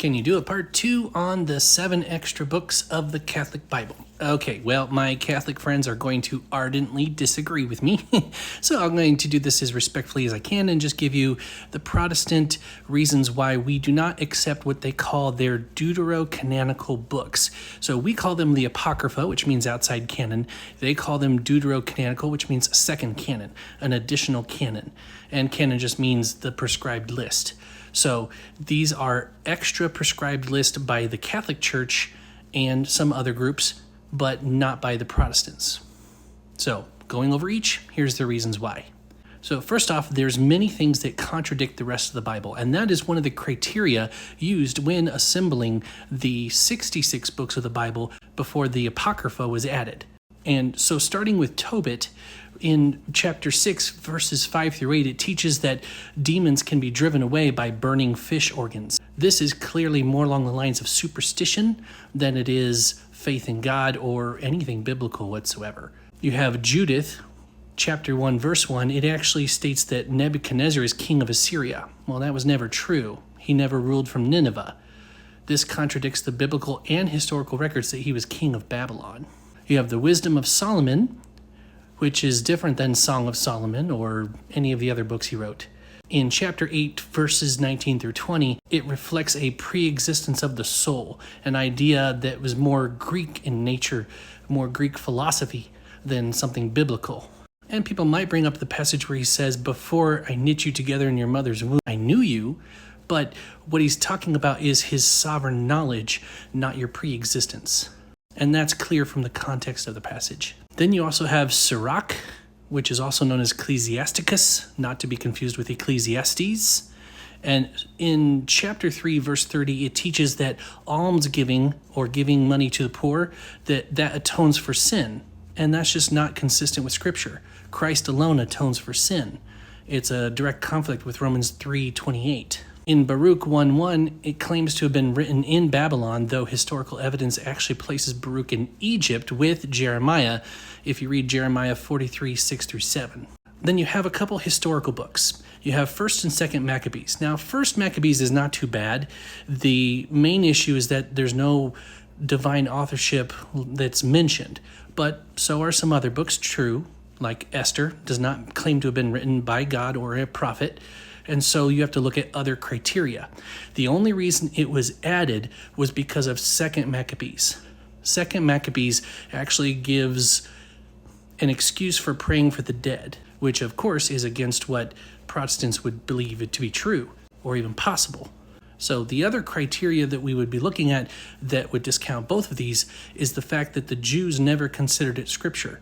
Can you do a part 2 on the 7 extra books of the Catholic Bible? Okay, well, my Catholic friends are going to ardently disagree with me, so I'm going to do this as respectfully as I can and just give you the Protestant reasons why we do not accept what they call their Deuterocanonical books. So we call them the Apocrypha, which means outside canon. They call them Deuterocanonical, which means second canon, an additional canon. And canon just means the prescribed list. So these are extra prescribed list by the Catholic Church and some other groups, but not by the Protestants. So going over each, here's the reasons why. So first off, there's many things that contradict the rest of the Bible, and that is one of the criteria used when assembling the 66 books of the Bible before the Apocrypha was added. And so starting with Tobit, in chapter 6, verses 5 through 8, it teaches that demons can be driven away by burning fish organs. This is clearly more along the lines of superstition than it is faith in God or anything biblical whatsoever. You have Judith, chapter 1, verse 1. It actually states that Nebuchadnezzar is king of Assyria. Well, that was never true. He never ruled from Nineveh. This contradicts the biblical and historical records that he was king of Babylon. You have the Wisdom of Solomon, which is different than Song of Solomon or any of the other books he wrote. In chapter 8, verses 19 through 20, it reflects a pre-existence of the soul, an idea that was more Greek in nature, more Greek philosophy than something biblical. And people might bring up the passage where he says, "Before I knit you together in your mother's womb, I knew you," but what he's talking about is his sovereign knowledge, not your pre-existence. And that's clear from the context of the passage. Then you also have Sirach, which is also known as Ecclesiasticus, not to be confused with Ecclesiastes. And in chapter 3, verse 30, it teaches that almsgiving or giving money to the poor, that atones for sin. And that's just not consistent with Scripture. Christ alone atones for sin. It's a direct conflict with Romans 3:28. In Baruch 1:1, it claims to have been written in Babylon, though historical evidence actually places Baruch in Egypt with Jeremiah, if you read Jeremiah 43, 6 through 7. Then you have a couple historical books. You have 1st and 2nd Maccabees. Now, 1st Maccabees is not too bad. The main issue is that there's no divine authorship that's mentioned, but so are some other books, true, like Esther does not claim to have been written by God or a prophet. And so you have to look at other criteria. The only reason it was added was because of 2nd Maccabees. 2nd Maccabees actually gives an excuse for praying for the dead, which of course is against what Protestants would believe it to be true or even possible. So the other criteria that we would be looking at that would discount both of these is the fact that the Jews never considered it scripture.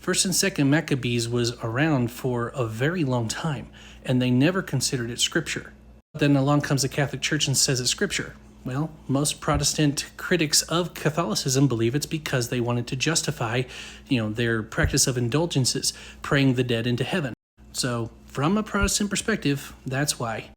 1st and 2nd Maccabees was around for a very long time, and they never considered it scripture. Then along comes the Catholic Church and says it's scripture. Well, most Protestant critics of Catholicism believe it's because they wanted to justify, their practice of indulgences, praying the dead into heaven. So from a Protestant perspective, that's why.